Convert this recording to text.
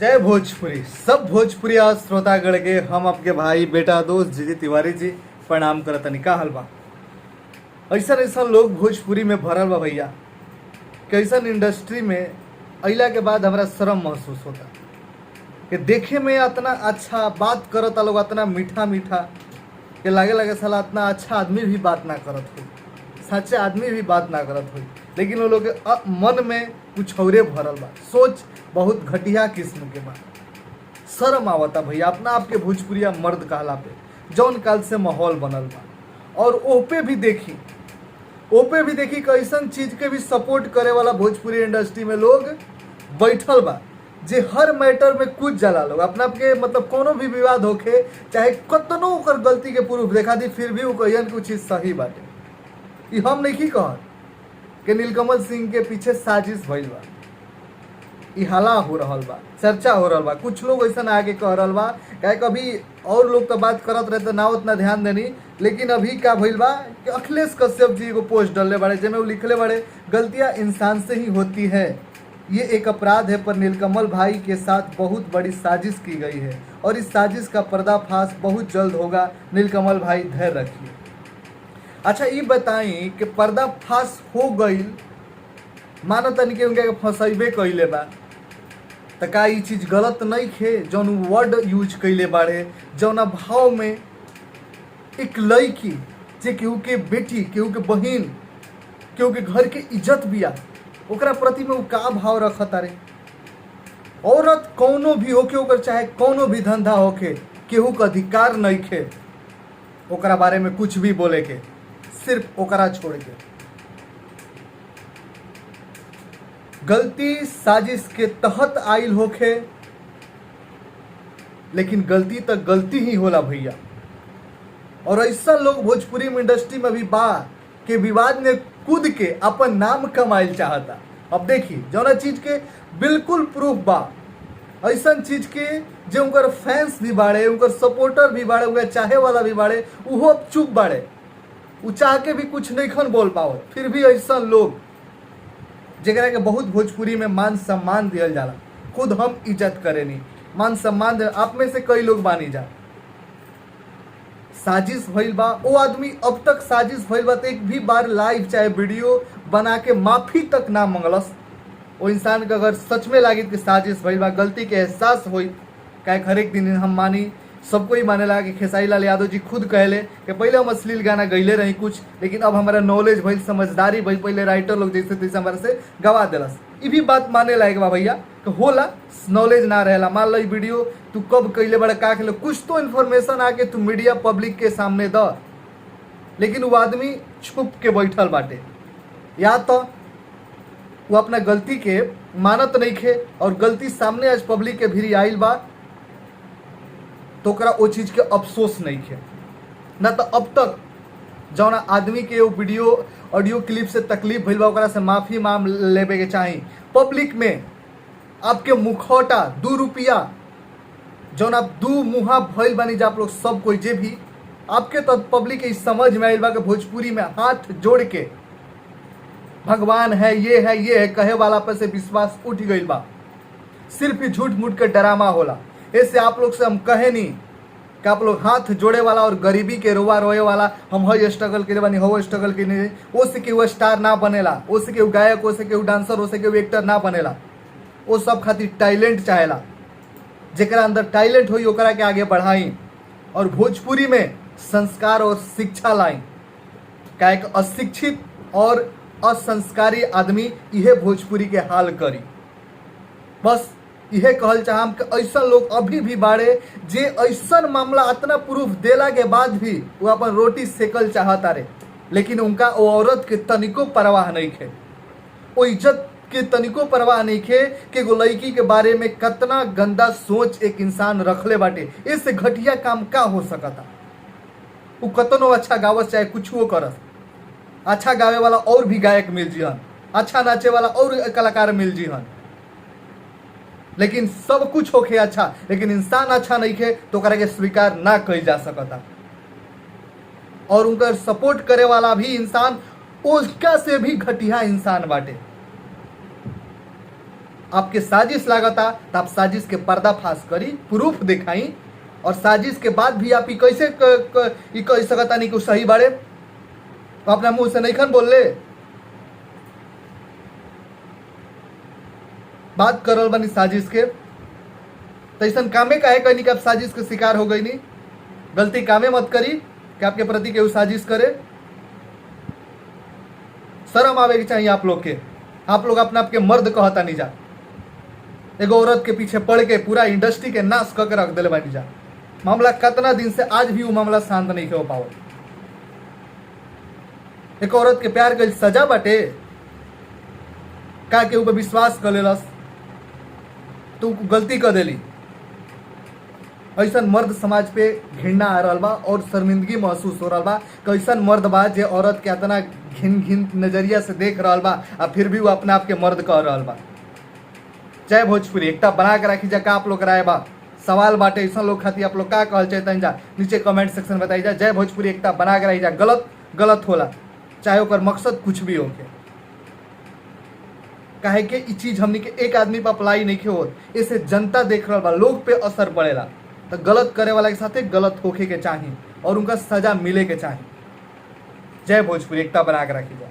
जय भोजपुरी। सब भोजपुरी श्रोतागण के हम आपके भाई बेटा दोस्त जी तिवारी जी प्रणाम करतनी। का हाल बा? ऐसा ऐसा लोग भोजपुरी में भरल बा भैया, कैसन इंडस्ट्री में अइला के बाद हमरा शर्म महसूस होता कि देखे में इतना अच्छा बात करता लोग, इतना मीठा मीठा कि लगे साला इतना अच्छा आदमी भी बात ना करत हो, सच्चे आदमी भी बात ना करत हो, लेकिन वो लोग के मन में कुछ औरे भरल बा, सोच बहुत घटिया किस्म के बा। शर्म आवता भैया अपना आपके भोजपुरिया मर्द कहला पे जौन काल से माहौल बनल बा। और ओपे भी देखी कैसन चीज के भी सपोर्ट करे वाला भोजपुरी इंडस्ट्री में लोग बैठल बा जे हर मैटर में कुछ जाला लोग अपना आपके मतलब कोनो भी विवाद होखे चाहे कतनो ओकर गलती के प्रूफ देखा दी फिर भी वो कहियन कुछ चीज सही बाटे। हम नहीं कहत कि नीलकमल सिंह के पीछे साजिश भइल बा, ई हला हो रहल बा, चर्चा हो रहल बा, कुछ लोग ऐसा आगे कह रहल बा क्या कभी और लोग तो बात करत रहे तो ना उतना ध्यान देनी। लेकिन अभी क्या भइल बा कि अखिलेश कश्यप जी एगो पोस्ट डालले बाड़े जेमे वो लिखले बाड़े गलतियां इंसान से ही होती है, ये एक अपराध है पर नीलकमल भाई के साथ बहुत बड़ी साजिश की गई है और इस साजिश का पर्दाफाश बहुत जल्द होगा, नीलकमल भाई धैर्य रखिए। अच्छा ये बताई कि पर्दाफाश हो गई, मानो तनी के उनके फंसैबे कैले बा, तो का ये चीज गलत नहीं खे जौन वर्ड यूज कैले बाड़े, जौना भाव में एक लड़की जे केहू के बेटी, केहू के बहन, केहू के घर के इज्जत बिया, ओकरा प्रति में वो का भाव रखता रे। औरत कौनो भी होके ओकर चाहे कौनो भी धंधा होके केहू का अधिकार नहीं खे ओकरा बारे में कुछ भी बोले के, सिर्फ ओकरा छोड़ के। गलती साजिश के तहत आइल होखे, लेकिन गलती तो गलती ही होला भैया। और ऐसा लोग भोजपुरी इंडस्ट्री में भी बा के विवाद में कूद के अपन नाम कमाइल चाहता। अब देखिए जौना चीज के बिल्कुल प्रूफ बा, ऐसा चीज के जो उनकर फैंस भी बाड़े, उनकर सपोर्टर भी बाड़े, उनका चाहे वाला भी बाड़े, उहो अब चुप बाड़े, उ चाह के भी कुछ नहीं खन बोल पाओ। फिर भी ऐसा लोग जरा के बहुत भोजपुरी में मान सम्मान दिया जाला, खुद हम इज्जत करे नहीं, मान सम्मान दे, आप में से कई लोग बानी जा। साजिश भइल बा, वो आदमी अब तक साजिश भइल बा तो एक भी बार लाइव चाहे वीडियो बना के माफी तक ना मंगलस। वो इंसान के अगर सच में लागित कि साजिश भइल बा, गलती के एहसास होई, क्या हर एक दिन हम मानी सबको ही माने लगा कि खेसारी लाल यादव जी खुद कहले कि पहले हम अश्लील गाना गईले रही कुछ, लेकिन अब हमारा नॉलेज भइल, समझदारी भइल, पहले राइटर लोग जैसे तैसे हमारे से गवा दिलस। ये भी बात माने लायक बा भैया कि होला नॉलेज ना रहेला। मान लो वीडियो तू कब कैले बड़ा का खेले, कुछ तो इन्फॉर्मेशन आके तू मीडिया पब्लिक के सामने द, लेकिन वो आदमी छुप के बैठल बाटे, या तो वो अपना गलती के मानत नहीं खे और गलती सामने आज पब्लिक के भी आइल बा तो ओकरा वो चीज के अफसोस नहीं खे ना। तो अब तक जौना आदमी के वो वीडियो ऑडियो क्लिप से तकलीफ भइल बा ओकरा से माफी मांग लेवे के चाही। पब्लिक में आपके मुखौटा 2 रुपया जौन आप 2 मुहा भइल बानी जा आप लोग सब कोई जे भी आपके तो पब्लिक के समझ में आइल बा कि भोजपुरी में हाथ जोड़ के भगवान है ये है कहे वाला पर से विश्वास उठ गइल बा, सिर्फ ही झूठ मूठ के ड्रामा होला। ऐसे आप लोग से हम कहे नहीं कि आप लोग हाथ जोड़े वाला और गरीबी के रोवा रोए वाला हम हई स्ट्रगल करे बानी, हो स्ट्रगल के नहीं, वो से केहू स्टार ना बनेला, वो से केहू गायक, वो से केहू डांसर, वो से केहू एक्टर ना बनेला। वो सब खातिर टैलेंट चाहेला, जेकरा अंदर टैलेंट होई ओकरा के आगे बढ़ाई और भोजपुरी में संस्कार और शिक्षा लाई। क्या एक अशिक्षित और असंस्कारी आदमी यह भोजपुरी के हाल करी। बस यह कहल चाहम कि ऐसा लोग अभी भी बाड़े जे ऐसा मामला इतना प्रूफ देला के बाद भी वो अपन रोटी सेकल चाहता रे, लेकिन उनका वो औरत के तनिको परवाह नहीं खे, वो इज्जत के तनिको परवाह नहीं खे कि वो लड़की के बारे में कितना गंदा सोच एक इंसान रखले बाटे। इससे घटिया काम का हो सकता। वो कतनो अच्छा गावस चाहे कुछ वो करस, अच्छा गावे वाला और भी गायक मिल जीहन, अच्छा नाचे वाला और कलाकार मिल जीहन, लेकिन सब कुछ होके अच्छा, लेकिन इंसान अच्छा नहीं खे तो ओकरा के स्वीकार ना कही जा सकता। और उनका सपोर्ट करे वाला भी इंसान उसका से भी घटिया इंसान बाटे। आपके साजिश लागता तो आप साजिश के पर्दाफाश करी, प्रूफ दिखाई, और साजिश के बाद भी आप कैसे कह सकता नहीं कि सही बारे, तो अपना मुंह से नहीं खन बोल ले। बात करल बनी साजिश के, तो ऐसा कामे का है कहनी कि आप साजिश के शिकार हो गई नहीं। गलती कामे मत करी कि आपके प्रति केहू साजिश करे। शर्म आवे की चाहिए आप लोग के। आप लोग अपने आप के मर्द कहता नहीं जा, एगो औरत के पीछे पड़ के पूरा इंडस्ट्री के नाश करके रख दिले बानी जा। मामला कितना दिन से आज भी वो मामला शांत नहीं हो पाओ। एक औरत के प्यार के सजा बाटे का के ऊपर विश्वास कर लेलस, तू गलती कर देली। ऐसा मर्द समाज पे घृणा आ रहा बा और शर्मिंदगी महसूस हो रहा बा। कैसन मर्द बा जे औरत के इतना घिन घिन नजरिया से देख रहा बा और फिर भी वो अपने आप के मर्द कह रहा बा। जय भोजपुरी, एकता बना के रखी जा। का आप लोग राय बा, सवाल बाटे ऐसा लोग खाती आप लोग का कहल चाहते जा, नीचे कमेंट सेक्शन में बताई जा। जय भोजपुरी, एकता बना के रही जा। गलत गलत होला, चाहे ओकर मकसद कुछ भी होके। काहे के ई चीज हमनी के एक आदमी पर अप्लाई नहीं हो, इसे जनता देख रहा बा, लोग पे असर पड़ेला। तो गलत करे वाला के साथे गलत होके के चाहिए और उनका सजा मिले के चाहिए। जय भोजपुरी, एकता बना के रखी जाए।